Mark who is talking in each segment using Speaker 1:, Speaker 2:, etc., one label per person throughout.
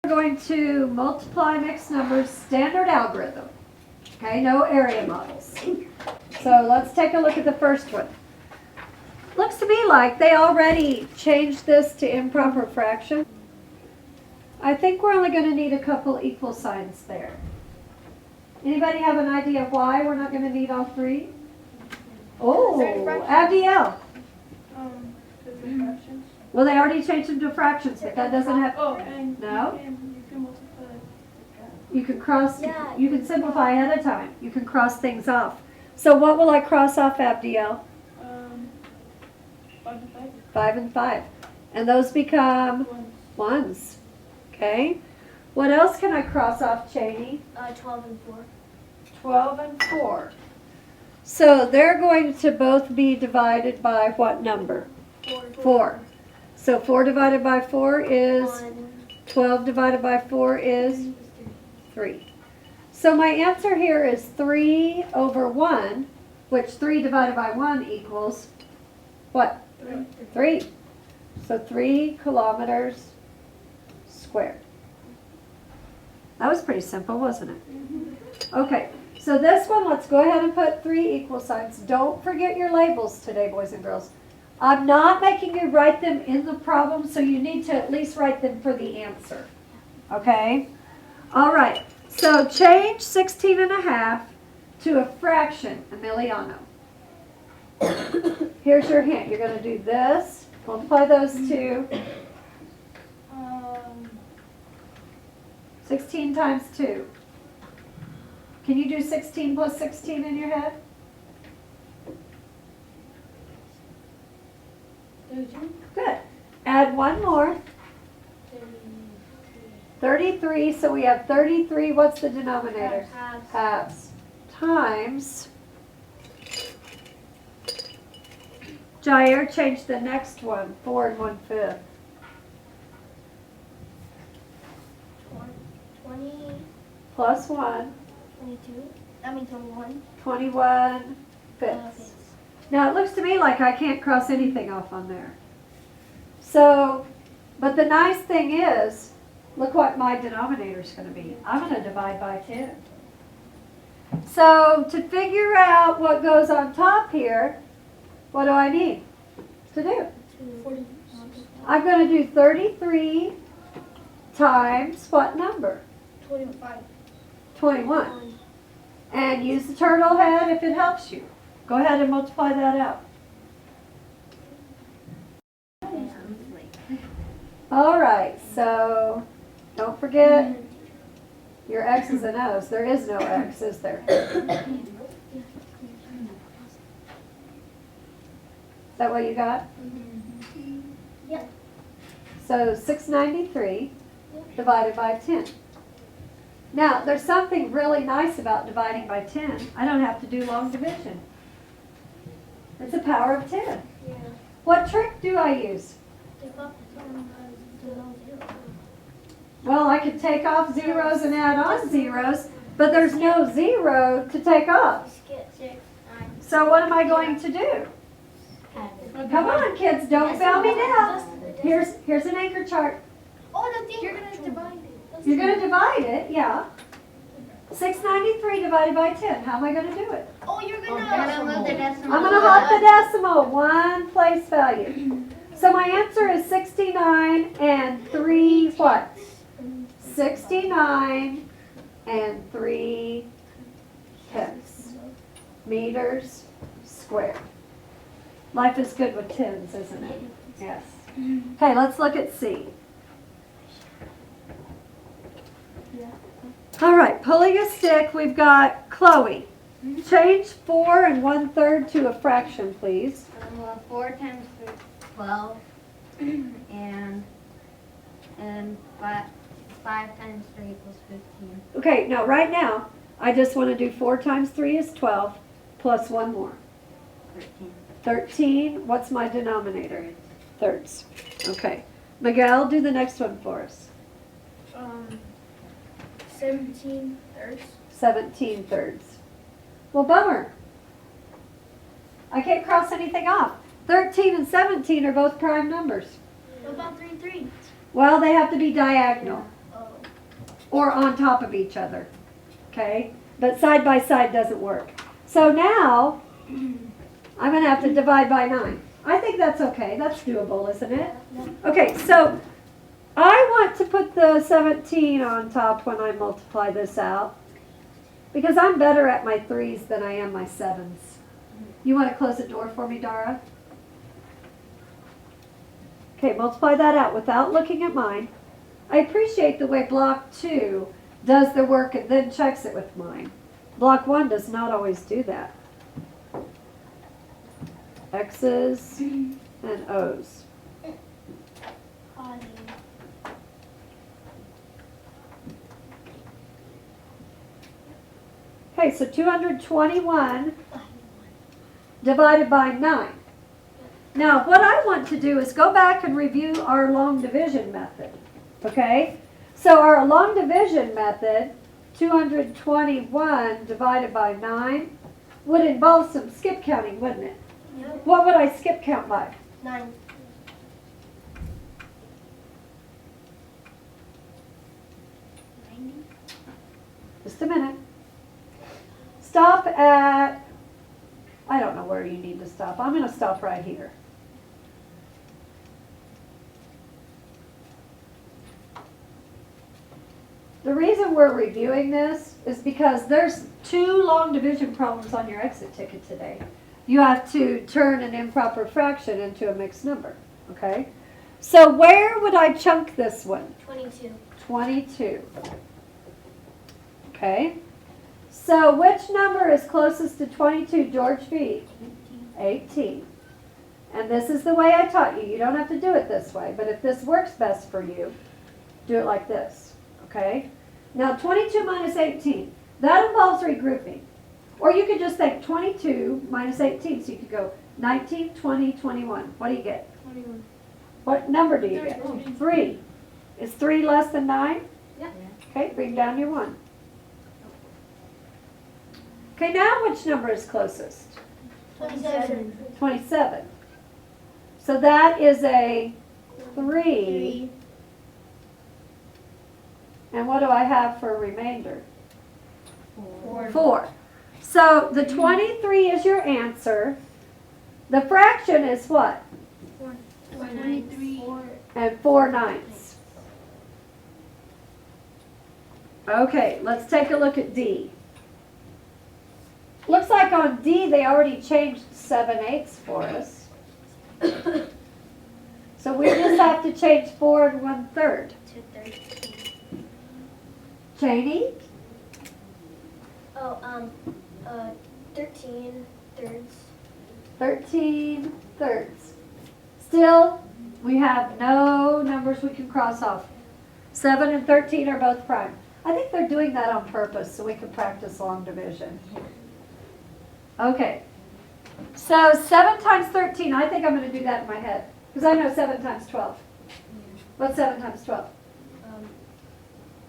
Speaker 1: We're going to multiply mixed numbers standard algorithm. Okay, no area models. So let's take a look at the first one. Looks to me like they already changed this to improper fraction. I think we're only going to need a couple equal signs there. Anybody have an idea of why we're not going to need all three? Oh, Abdiel. Well, they already changed them to fractions, but that doesn't have.
Speaker 2: Oh, and
Speaker 1: no.
Speaker 2: You can multiply.
Speaker 1: You can cross. You can simplify ahead of time. You can cross things off. So what will I cross off, Abdiel?
Speaker 2: 5 and 5.
Speaker 1: 5 and 5, and those become ones. Okay. What else can I cross off, Cheney?
Speaker 3: 12 and 4.
Speaker 1: 12 and 4. So they're going to both be divided by what number? 4. So 4 divided by 4 is
Speaker 3: 1.
Speaker 1: 12 divided by 4 is 3. So my answer here is 3 over 1, which 3 divided by 1 equals what? 3. So 3 kilometers squared. That was pretty simple, wasn't it? Okay, so this one, let's go ahead and put 3 equal signs. Don't forget your labels today, boys and girls. I'm not making you write them in the problem, so you need to at least write them for the answer. Okay? All right, so change 16 and a half to a fraction, Emiliano. Here's your hint. You're going to do this, multiply those two. 16 times 2. Can you do 16 plus 16 in your head?
Speaker 2: 32.
Speaker 1: Good. Add one more. 33. So we have 33. What's the denominator?
Speaker 3: Halves.
Speaker 1: Halves. Times. Jair, change the next one. 4 and 1/5.
Speaker 3: 20.
Speaker 1: Plus 1.
Speaker 3: 22. I mean 21.
Speaker 1: 21 fifths. Now it looks to me like I can't cross anything off on there. So, but the nice thing is, look what my denominator is going to be. I'm going to divide by 10. So to figure out what goes on top here, what do I need to do?
Speaker 3: 40.
Speaker 1: I'm going to do 33 times what number?
Speaker 3: 25.
Speaker 1: 21. And use the turtle head if it helps you. Go ahead and multiply that out. All right, so don't forget your X's and O's. There is no X, is there? Is that what you got?
Speaker 3: Yep.
Speaker 1: So 693 divided by 10. Now, there's something really nice about dividing by 10. I don't have to do long division. It's a power of 10.
Speaker 3: Yeah.
Speaker 1: What trick do I use?
Speaker 3: Take off the 0.
Speaker 1: Well, I could take off zeros and add on zeros, but there's no 0 to take off.
Speaker 3: Skip 6, 9.
Speaker 1: So what am I going to do? Come on, kids, don't fail me now. Here's an anchor chart.
Speaker 3: Oh, the thing. You're going to divide it.
Speaker 1: You're going to divide it, yeah. 693 divided by 10. How am I going to do it?
Speaker 3: Oh, you're going to
Speaker 2: move the decimal.
Speaker 1: I'm going to hop the decimal, one place value. So my answer is 69 and 3 what? 69 and 3 tenths meters squared. Life is good with tens, isn't it? Yes. Okay, let's look at C. All right, pulling a stick, we've got Chloe. Change 4 and 1/3 to a fraction, please.
Speaker 4: 4 times 3 is 12, and 5 times 3 equals 15.
Speaker 1: Okay, now right now, I just want to do 4 times 3 is 12, plus 1 more.
Speaker 4: 13.
Speaker 1: 13, what's my denominator? Thirds. Okay. Miguel, do the next one for us.
Speaker 3: 17 thirds.
Speaker 1: 17 thirds. Well, bummer. I can't cross anything off. 13 and 17 are both prime numbers.
Speaker 3: What about 3 3?
Speaker 1: Well, they have to be diagonal.
Speaker 3: Oh.
Speaker 1: or on top of each other, okay? But side by side doesn't work. So now, I'm going to have to divide by 9. I think that's okay. That's doable, isn't it? Okay, so I want to put the 17 on top when I multiply this out because I'm better at my 3s than I am my 7s. You want to close the door for me, Dara? Okay, multiply that out without looking at mine. I appreciate the way block 2 does the work and then checks it with mine. Block 1 does not always do that. X's and O's. Okay, so 221 divided by 9. Now, what I want to do is go back and review our long division method, okay? So our long division method, 221 divided by 9, would involve some skip counting, wouldn't it?
Speaker 3: Yep.
Speaker 1: What would I skip count by?
Speaker 3: 9.
Speaker 1: Just a minute. Stop at, I don't know where you need to stop. I'm going to stop right here. The reason we're reviewing this is because there's 2 long division problems on your exit ticket today. You have to turn an improper fraction into a mixed number, okay? So where would I chunk this one?
Speaker 3: 22.
Speaker 1: 22. Okay. So which number is closest to 22, George V? 18. And this is the way I taught you. You don't have to do it this way, but if this works best for you, do it like this, okay? Now 22 minus 18, that involves regrouping. Or you could just think 22 minus 18, so you could go 19, 20, 21. What do you get?
Speaker 3: 21.
Speaker 1: What number do you get? 3. Is 3 less than 9?
Speaker 3: Yeah.
Speaker 1: Okay, bring down your 1. Okay, now which number is closest?
Speaker 3: 27.
Speaker 1: 27. So that is a 3. And what do I have for a remainder? 4. So the 23 is your answer. The fraction is what?
Speaker 3: 23.
Speaker 1: And 4 ninths. Okay, let's take a look at D. Looks like on D they already changed 7/8 for us. So we just have to change 4 1/3.
Speaker 3: To 13.
Speaker 1: Janie?
Speaker 3: Oh, 13 thirds.
Speaker 1: 13 thirds. Still, we have no numbers we can cross off. 7 and 13 are both prime. I think they're doing that on purpose so we can practice long division. Okay. So 7 times 13, I think I'm going to do that in my head. Because I know 7 times 12. What's 7 times 12?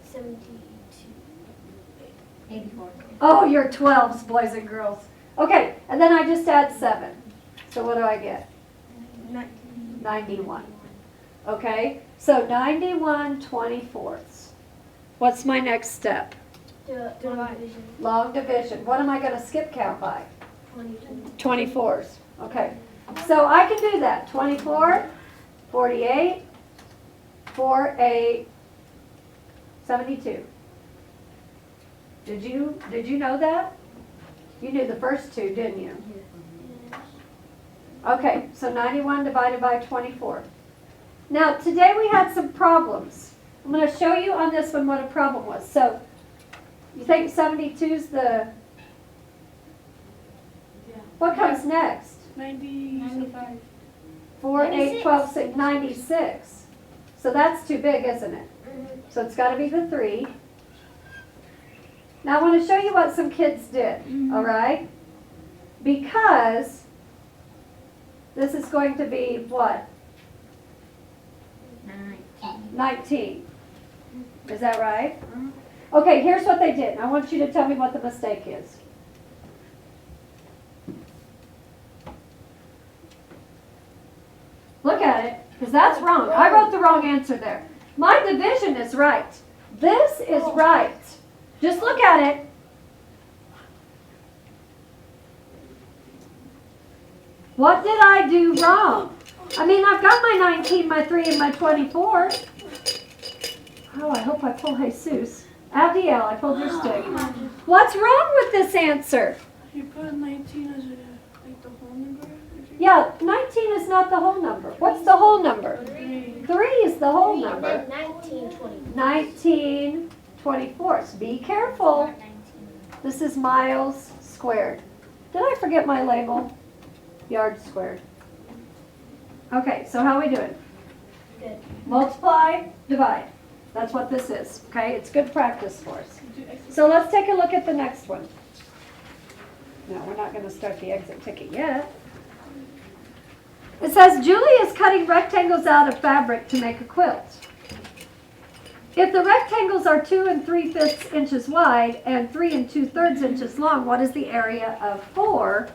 Speaker 3: 72.
Speaker 4: 84.
Speaker 1: Oh, you're 12s, boys and girls. Okay, and then I just add 7. So what do I get? 91. Okay, so 91 24ths. What's my next step?
Speaker 3: Division.
Speaker 1: Long division. What am I going to skip count by?
Speaker 3: 22.
Speaker 1: 24s. Okay, so I can do that. 24, 48, 4, 8, 72. Did you know that? You knew the first 2, didn't you? Okay, so 91 divided by 24. Now, today we had some problems. I'm going to show you on this one what a problem was. So, you think 72 is the... What comes next?
Speaker 2: 95.
Speaker 1: 4, 8, 12, 6, 96. So that's too big, isn't it? So it's got to be the 3. Now I want to show you what some kids did, all right? Because this is going to be what? 19. Is that right? Okay, here's what they did. I want you to tell me what the mistake is. Look at it, because that's wrong. I wrote the wrong answer there. My division is right, This is right. Just look at it. What did I do wrong? I mean, I've got my 19, my 3, and my 24. Oh, I hope I pull Jesus. Abdiel, I pulled your stick. What's wrong with this answer?
Speaker 2: You put 19 as like the whole number?
Speaker 1: Yeah, 19 is not the whole number. What's the whole number?
Speaker 2: 3.
Speaker 1: 3 is the whole
Speaker 3: And
Speaker 1: number.
Speaker 3: then 19, 20.
Speaker 1: 19 24ths. Be careful. This is miles squared. Did I forget my label? Yards squared. Okay, so how are we doing?
Speaker 3: Good.
Speaker 1: Multiply, divide. That's what this is, okay? It's good practice for us. So let's take a look at the next one. No, we're not going to start the exit ticket yet. It says, Julie is cutting rectangles out of fabric to make a quilt. If the rectangles are 2 3/5 inches wide and 3 2/3 inches long, what is the area of 4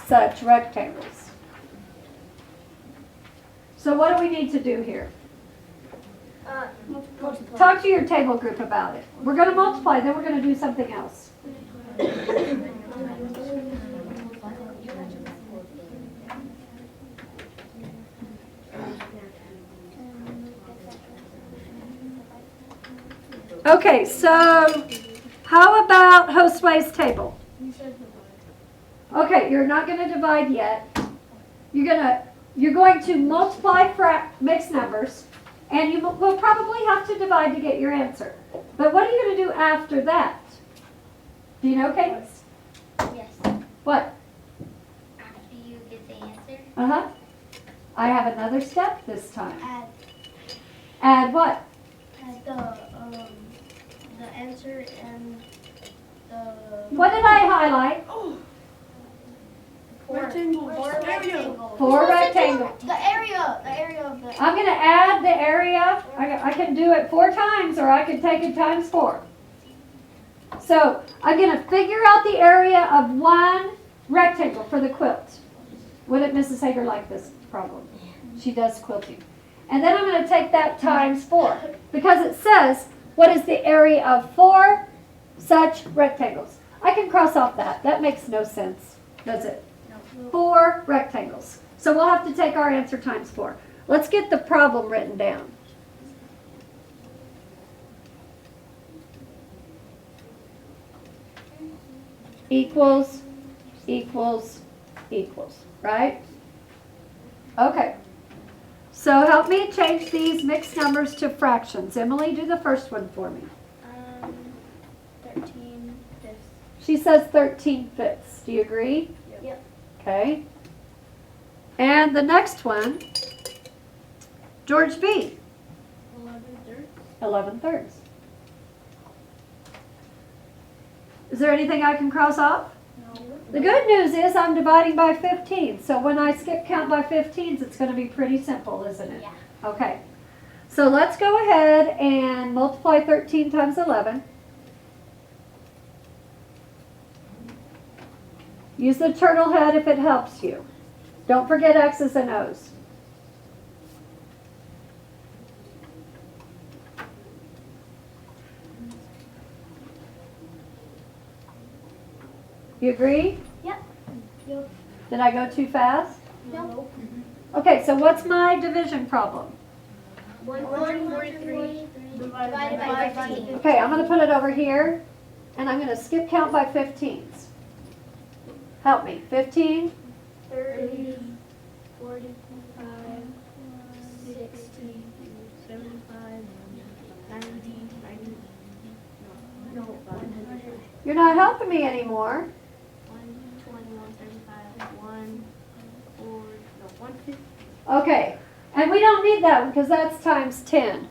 Speaker 1: such rectangles? So what do we need to do here?
Speaker 3: Multiply.
Speaker 1: Talk to your table group about it. We're going to multiply, then we're going to do something else. Okay, so how about Josue's table? Okay, you're not going to divide yet. You're going to multiply mixed numbers, and you will probably have to divide to get your answer. But what are you going to do after that? Do you know, Kate?
Speaker 4: Yes.
Speaker 1: What?
Speaker 4: After you get the answer,
Speaker 1: Uh-huh. I have another step this time.
Speaker 3: Add
Speaker 1: Add what?
Speaker 3: the answer and the
Speaker 1: What did I highlight?
Speaker 2: Rectangle.
Speaker 3: four rectangles.
Speaker 1: 4 rectangles.
Speaker 3: The area of the.
Speaker 1: I'm going to add the area. I can do it 4 times, or I can take it times 4. So I'm going to figure out the area of 1 rectangle for the quilt. Wouldn't Mrs. Hager like this problem? She does quilting. And then I'm going to take that times 4, because it says, what is the area of 4 such rectangles? I can cross off that. That makes no sense, does it? 4 rectangles. So we'll have to take our answer times 4. Let's get the problem written down. Equals, equals, equals, right? Okay. So help me change these mixed numbers to fractions. Emily, do the first one for me.
Speaker 3: 13 fifths.
Speaker 1: She says 13/5. Do you agree?
Speaker 3: Yep.
Speaker 1: Okay. And the next one, George B. 11/3. Is there anything I can cross off?
Speaker 3: No.
Speaker 1: The good news is I'm dividing by 15. So when I skip count by 15s, it's going to be pretty simple, isn't it?
Speaker 3: Yeah.
Speaker 1: Okay. So let's go ahead and multiply 13 times 11. Use the turtle head if it helps you. Don't forget X's and O's. You agree?
Speaker 3: Yep.
Speaker 1: Did I go too fast?
Speaker 3: No.
Speaker 1: Okay, so what's my division problem?
Speaker 3: 143 divided by 15.
Speaker 1: Okay, I'm going to put it over here, and I'm going to skip count by 15s. Help me. 15,
Speaker 3: 30, 45, 60, 75, 90, no, 100.
Speaker 1: you're not helping me anymore.
Speaker 3: 120, 135, 150.
Speaker 1: Okay, and we don't need that one because that's times 10.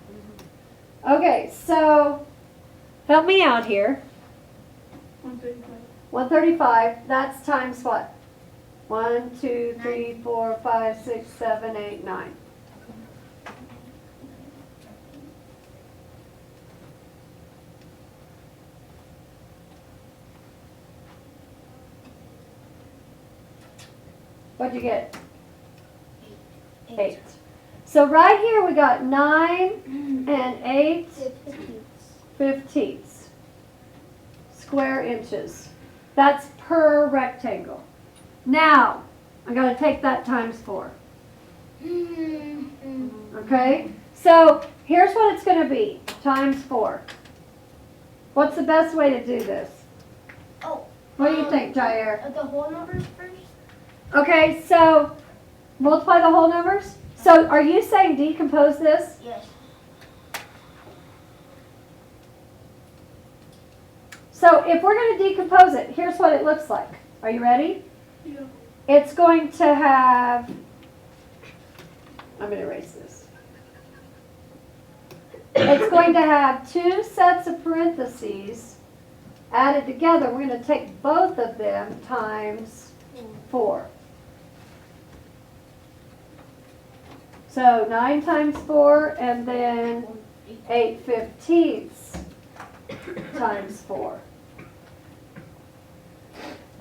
Speaker 1: Okay, so help me out here.
Speaker 2: 135.
Speaker 1: 135, that's times what? 1, 2, 3, 4, 5, 6, 7, 8, 9. What'd you get? 8. So right here we got 9 and 8 2/15 square inches. That's per rectangle. Now, I'm going to take that times 4. Okay? So, here's what it's going to be, times 4. What's the best way to do this?
Speaker 3: Oh.
Speaker 1: What do you think, Jair?
Speaker 3: The whole numbers first?
Speaker 1: Okay, so multiply the whole numbers. So are you saying decompose this?
Speaker 3: Yes.
Speaker 1: So if we're going to decompose it, here's what it looks like. Are you ready?
Speaker 2: Yeah.
Speaker 1: It's going to have, I'm going to erase this. It's going to have 2 sets of parentheses added together. We're going to take both of them times 4. So 9 times 4 and then 8/15 times 4.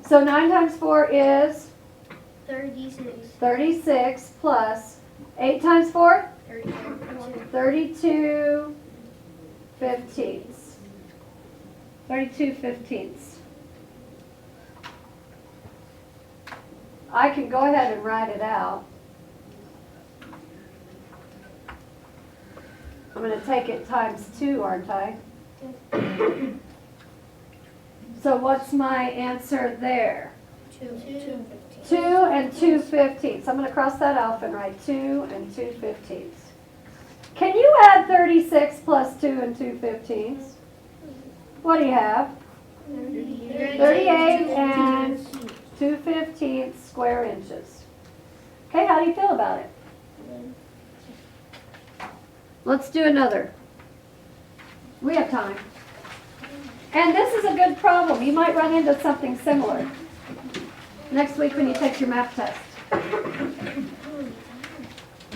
Speaker 1: So 9 times 4 is
Speaker 3: 36.
Speaker 1: 36 plus 8 times 4?
Speaker 3: 32.
Speaker 1: 32/15. 32/15. I can go ahead and write it out. I'm going to take it times 2, aren't I? So what's my answer there?
Speaker 3: 2.
Speaker 1: 2 and 2/15. So I'm going to cross that off and write 2 and 2/15. Can you add 36 plus 2 and 2/15? What do you have? 38 and 2/15 square inches. Okay, how do you feel about it? Let's do another. We have time. And this is a good problem. You might run into something similar next week when you take your math test.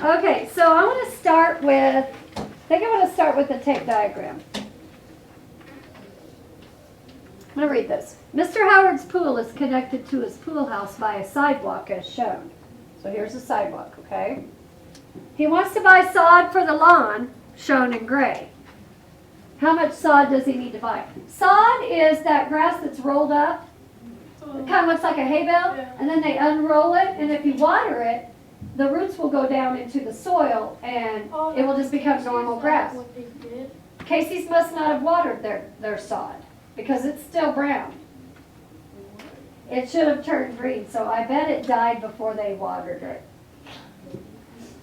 Speaker 1: Okay, so I want to start with, I think I want to start with the tape diagram. I'm going to read this. Mr. Howard's pool is connected to his pool house by a sidewalk as shown. So here's a sidewalk, okay? He wants to buy sod for the lawn, shown in gray. How much sod does he need to buy? Sod is that grass that's rolled up. It kind of looks like a hay bale,
Speaker 2: Yeah.
Speaker 1: and then they unroll it, and if you water it, the roots will go down into the soil, and it will just become normal grass.
Speaker 2: What they did.
Speaker 1: Casey's must not have watered their sod, because it's still brown. It should have turned green, so I bet it died before they watered it.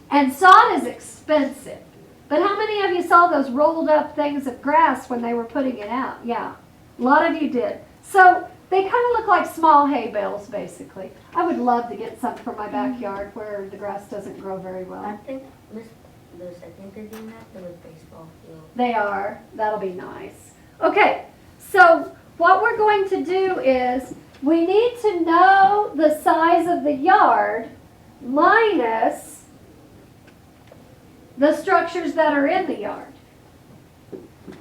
Speaker 1: And sod is expensive. But how many of you saw those rolled up things of grass when they were putting it out? Yeah, a lot of you did. So they kind of look like small hay bales, basically. I would love to get some for my backyard where the grass doesn't grow very
Speaker 4: I
Speaker 1: well.
Speaker 4: think I think they're doing that with baseball field.
Speaker 1: They are. That'll be nice. Okay, so what we're going to do is we need to know the size of the yard minus the structures that are in the yard.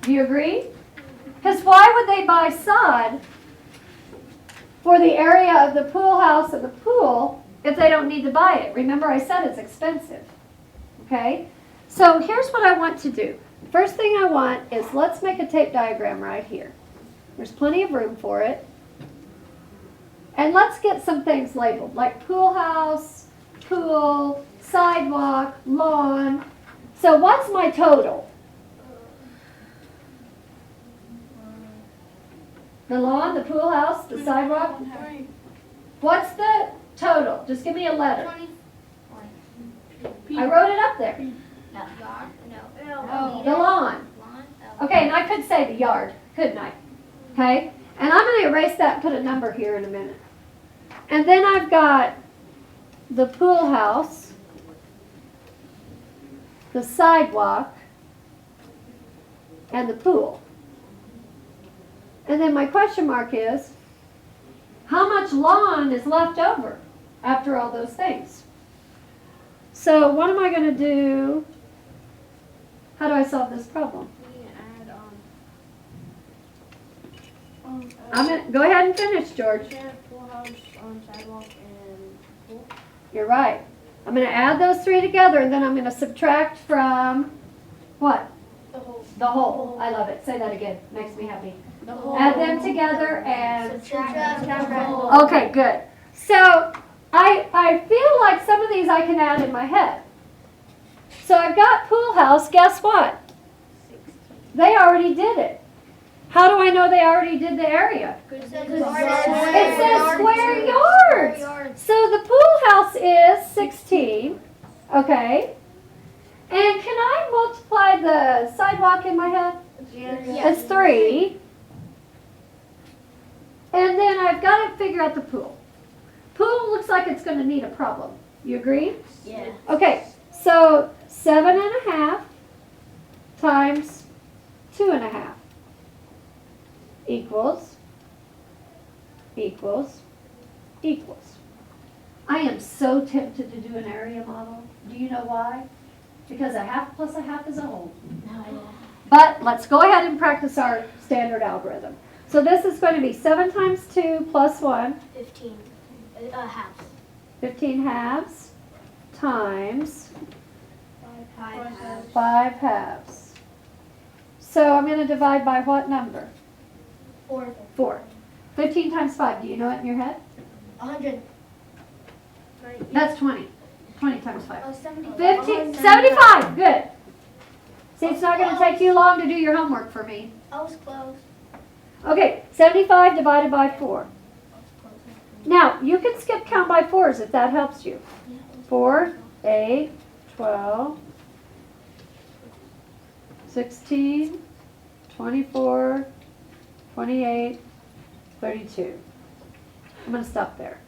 Speaker 1: Do you agree? Because why would they buy sod for the area of the pool house and the pool if they don't need to buy it? Remember I said it's expensive. Okay? So here's what I want to do. First thing I want is let's make a tape diagram right here. There's plenty of room for it. And let's get some things labeled like pool house, pool, sidewalk, lawn. So what's my total? The lawn, the pool house, the sidewalk?
Speaker 2: 3.
Speaker 1: What's the total? Just give me a letter.
Speaker 3: 20.
Speaker 1: I wrote it up there.
Speaker 4: No.
Speaker 3: No.
Speaker 1: The lawn. Okay, and I could say the yard, couldn't I? Okay, and I'm going to erase that and put a number here in a minute. And then I've got the pool house, the sidewalk, and the pool. And then my question mark is, how much lawn is left over after all those things? So what am I going to do? How do I solve this problem?
Speaker 3: We add,
Speaker 1: I'm gonna, go ahead and finish, George.
Speaker 3: pool house, sidewalk, and pool.
Speaker 1: You're right. I'm going to add those three together, and then I'm going to subtract from what?
Speaker 3: The whole.
Speaker 1: The whole. I love it. Say that again. Makes me happy.
Speaker 2: The whole.
Speaker 1: Add them together and.
Speaker 4: Subtract.
Speaker 1: Okay, good. So I feel like some of these I can add in my head. So I've got pool house. Guess what? They already did it. How do I know they already did the area?
Speaker 4: It
Speaker 1: It says square yards. So the pool house is 16. Okay. And can I multiply the sidewalk in my head? It's 3. And then I've got to figure out the pool. Pool looks like it's going to need a problem. You agree?
Speaker 4: Yeah.
Speaker 1: Okay, so 7.5 times 2.5 equals. I am so tempted to do an area model. Do you know why? Because a half plus a half is a whole. But let's go ahead and practice our standard algorithm. So this is going to be 7 times 2 plus 1.
Speaker 4: 15 halves.
Speaker 1: 15 halves times
Speaker 4: 5
Speaker 1: 5 halves. So I'm going to divide by what number?
Speaker 4: 4.
Speaker 1: 4. 15 times 5, do you know it in your head?
Speaker 4: 100.
Speaker 1: That's 20. 20 times 5.
Speaker 4: 75.
Speaker 1: 15, 75, good. See, it's not going to take you long to do your homework for me.
Speaker 4: I was close.
Speaker 1: Okay, 75 divided by 4. Now, you can skip count by 4s if that helps you. 4, 8, 12, 16, 24, 28, 32. I'm going to stop there.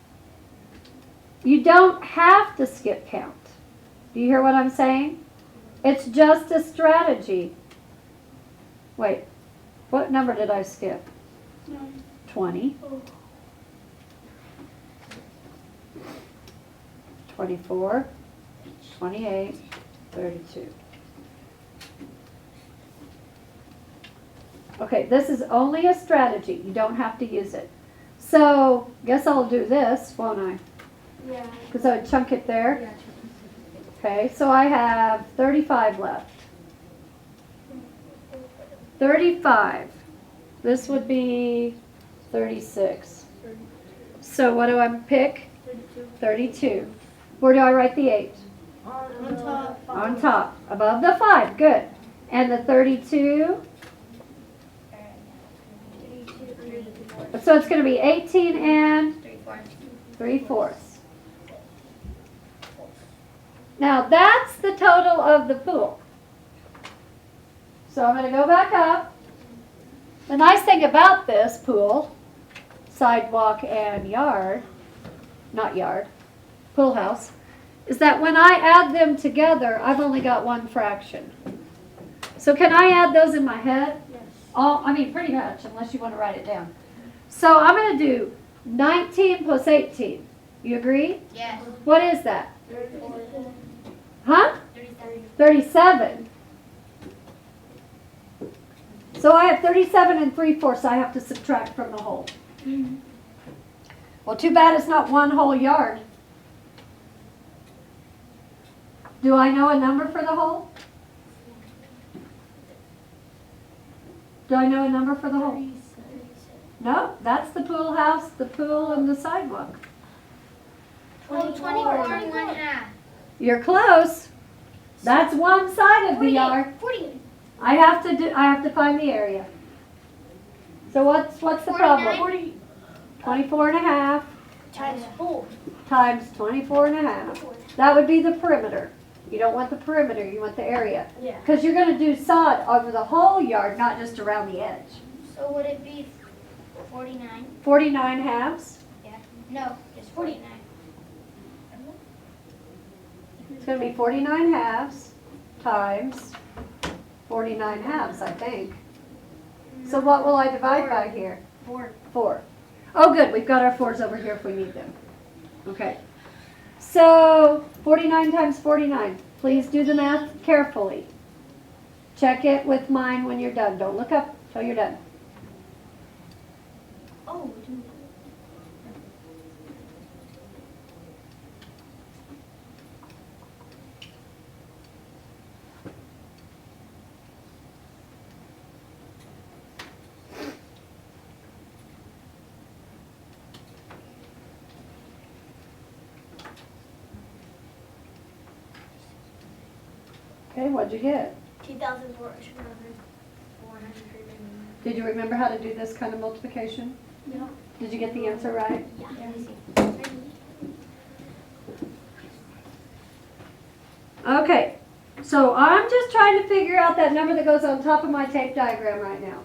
Speaker 1: You don't have to skip count. Do you hear what I'm saying? It's just a strategy. Wait, what number did I skip? 20. 24, 28, 32. Okay, this is only a strategy. You don't have to use it. So, guess I'll do this, won't I?
Speaker 3: Yeah.
Speaker 1: Because I would chunk it there. Okay, so I have 35 left. 35. This would be 36. So what do I pick? 32. Where do I write the 8?
Speaker 3: On top.
Speaker 1: On top, above the 5. Good. And the 32? So it's going to be 18 and 3/4. Now that's the total of the pool. So I'm going to go back up. The nice thing about this pool, sidewalk and yard, not yard, pool house, is that when I add them together, I've only got one fraction. So can I add those in my head?
Speaker 3: Yes.
Speaker 1: Pretty much, unless you want to write it down. So I'm going to do 19 plus 18. You agree?
Speaker 4: Yes.
Speaker 1: What is that?
Speaker 3: 34.
Speaker 1: Huh?
Speaker 4: 37.
Speaker 1: 37. So I have 37 and 3/4 I have to subtract from the whole. Well, too bad it's not one whole yard. Do I know a number for the whole? Do I know a number for the whole? No, that's the pool house, the pool, and the sidewalk.
Speaker 4: 24 and 1/2.
Speaker 1: You're close. That's one side of the yard.
Speaker 4: 40.
Speaker 1: I have to find the area. So what's the problem?
Speaker 3: 40
Speaker 1: 24.5
Speaker 4: Times 4.
Speaker 1: times 24.5. That would be the perimeter. You don't want the perimeter, you want the area.
Speaker 3: Yeah.
Speaker 1: Because you're going to do sod over the whole yard, not just around the edge.
Speaker 4: So would it be 49?
Speaker 1: 49 halves.
Speaker 4: Yeah. No, it's 49.
Speaker 1: It's going to be 49 halves times 49 halves, I think. So what will I divide by here?
Speaker 4: 4.
Speaker 1: 4. Oh, good. We've got our 4s over here if we need them. Okay. So 49 times 49. Please do the math carefully. Check it with mine when you're done. Don't look up till you're done.
Speaker 4: Oh, dude.
Speaker 1: Okay, what'd you get?
Speaker 3: 2,400.
Speaker 1: Did you remember how to do this kind of multiplication?
Speaker 3: No.
Speaker 1: Did you get the answer right?
Speaker 3: Yeah.
Speaker 1: Okay, so I'm just trying to figure out that number that goes on top of my tape diagram right now.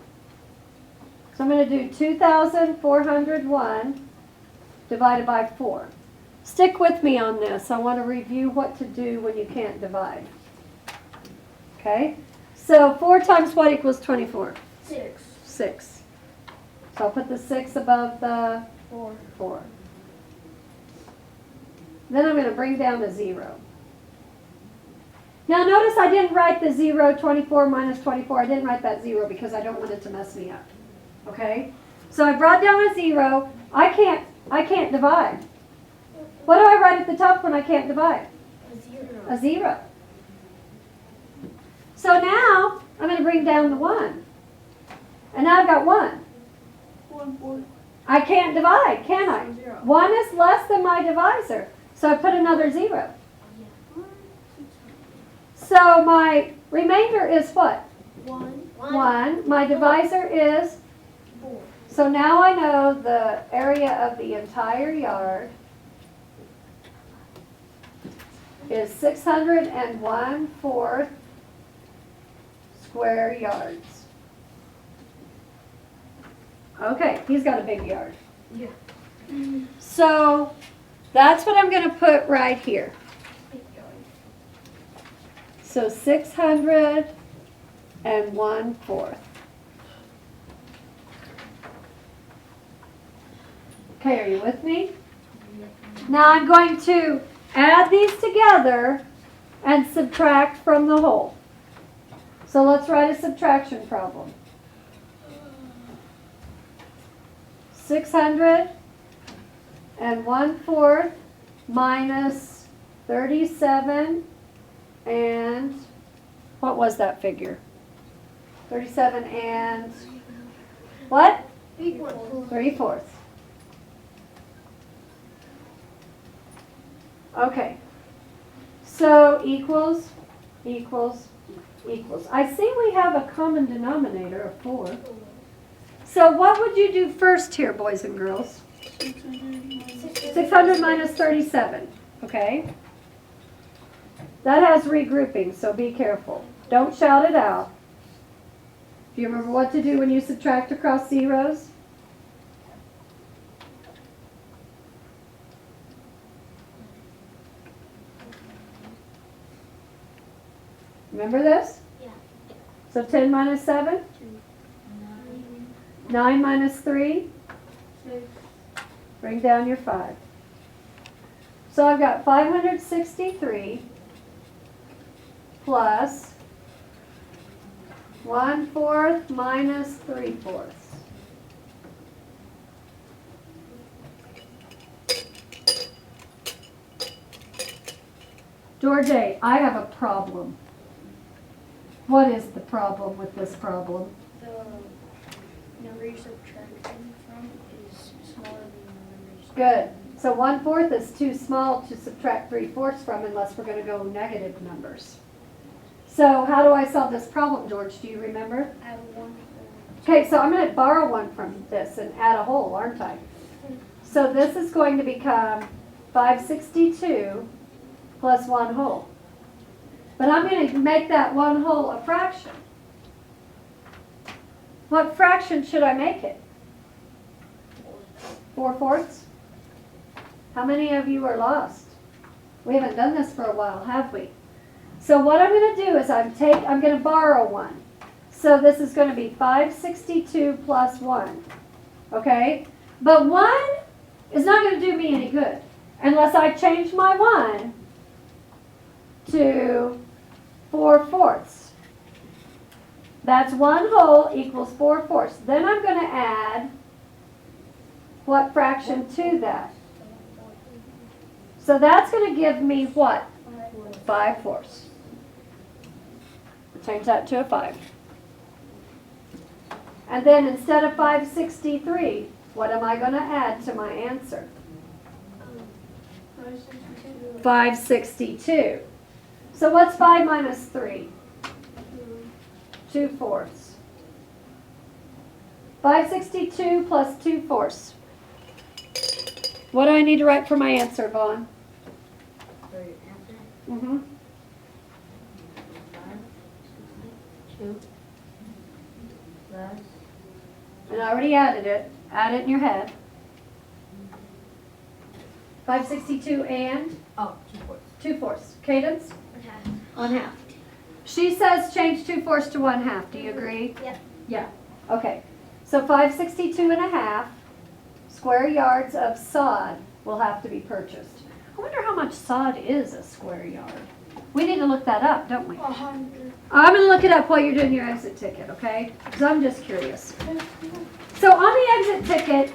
Speaker 1: So I'm going to do 2,401 divided by 4. Stick with me on this. I want to review what to do when you can't divide. Okay, so 4 times what equals 24?
Speaker 3: 6.
Speaker 1: 6. So I'll put the 6 above the 4. Then I'm going to bring down the 0. Now notice I didn't write the 0, 24 minus 24. I didn't write that 0 because I don't want it to mess me up. Okay? So I brought down a 0. I can't divide. What do I write at the top when I can't divide? A 0. So now I'm going to bring down the 1. And now I've got 1.
Speaker 2: 1/4.
Speaker 1: I can't divide, can I? 1 is less than my divisor. So I put another 0. So my remainder is what? 1. My divisor is
Speaker 3: 4.
Speaker 1: So now I know the area of the entire yard is 601/4 square yards. Okay, he's got a big yard.
Speaker 3: Yeah.
Speaker 1: So that's what I'm going to put right here. So 601/4. Okay, are you with me? Now I'm going to add these together and subtract from the whole. So let's write a subtraction problem. 601/4 minus 37 and what was that figure? 37 and what? 3/4. Okay, so equals. I see we have a common denominator of 4. So what would you do first here, boys and girls? 600 minus 37, okay? That has regrouping, so be careful. Don't shout it out. Do you remember what to do when you subtract across zeros? Remember this?
Speaker 3: Yeah.
Speaker 1: So 10 minus 7? 9 minus 3?
Speaker 2: 6.
Speaker 1: Bring down your 5. So I've got 563 plus 1/4 minus 3/4. George A., I have a problem. What is the problem with this problem?
Speaker 3: The number you're subtracting from is smaller than the number you're
Speaker 1: Good. So 1/4 is too small to subtract 3/4 from unless we're going to go negative numbers. So how do I solve this problem, George? Do you remember?
Speaker 3: I have 1.
Speaker 1: Okay, so I'm going to borrow 1 from this and add a whole, aren't I? So this is going to become 562 plus 1 whole. But I'm going to make that 1 whole a fraction. What fraction should I make it? 4/4? How many of you are lost? We haven't done this for a while, have we? So what I'm going to do is I'm going to borrow 1. So this is going to be 562 plus 1. Okay? But 1 is not going to do me any good unless I change my 1 to 4/4. That's 1 whole equals 4/4. Then I'm going to add what fraction to that? So that's going to give me what? 5/4. Change that to a 5. And then instead of 563, what am I going to add to my answer? 562. So what's 5 minus 3? 2/4. 562 plus 2/4. What do I need to write for my answer, Vaughn?
Speaker 4: For your answer,
Speaker 1: Mm-hmm.
Speaker 4: 2 plus
Speaker 1: And I already added it. Add it in your head. 562 and 2/4. Cadence? 1/2. She says change 2/4 to 1/2. Do you agree?
Speaker 4: Yep.
Speaker 1: Yeah. Okay. So 562.5 square yards of sod will have to be purchased. I wonder how much sod is a square yard. We need to look that up, don't we?
Speaker 2: 100.
Speaker 1: I'm going to look it up while you're doing your exit ticket, okay? Because I'm just curious. So on the exit ticket,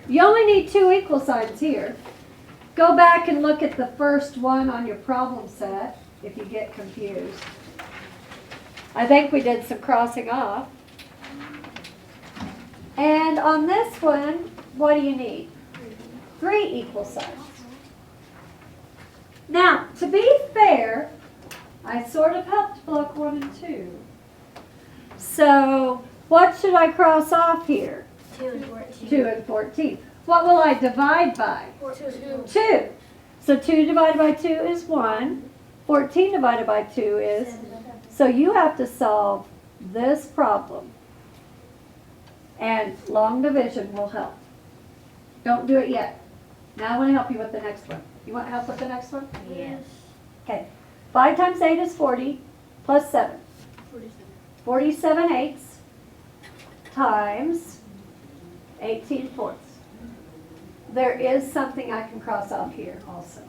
Speaker 1: you only need 2 equal signs here. Go back and look at the first one on your problem set if you get confused. I think we did some crossing off. And on this one, what do you need? 3 equal signs. Now, to be fair, I sort of helped block 1 and 2. So, what should I cross off here?
Speaker 4: 2 and 14.
Speaker 1: 2 and 14. What will I divide by?
Speaker 4: 2.
Speaker 1: 2. So 2 divided by 2 is 1. 14 divided by 2 is... So you have to solve this problem. And long division will help. Don't do it yet. Now I want to help you with the next one. You want help with the next one?
Speaker 4: Yes.
Speaker 1: Okay. 5 times 8 is 40 plus 7. 47 eighths times 18/4. There is something I can cross off here also.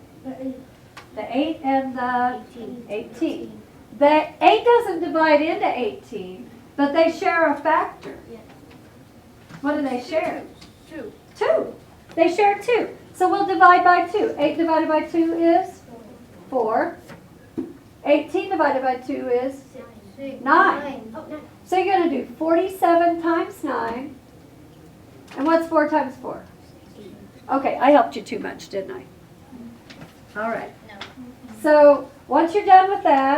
Speaker 1: The 8 and the 18. The 8 doesn't divide into 18, but they share a factor. What do they share?
Speaker 2: 2.
Speaker 1: 2. They share 2. So we'll divide by 2. 8 divided by 2 is 4. 18 divided by 2 is 9. So you're going to do 47 times 9. And what's 4 times 4? Okay, I helped you too much, didn't I? All right.
Speaker 4: No.
Speaker 1: So once you're done with that,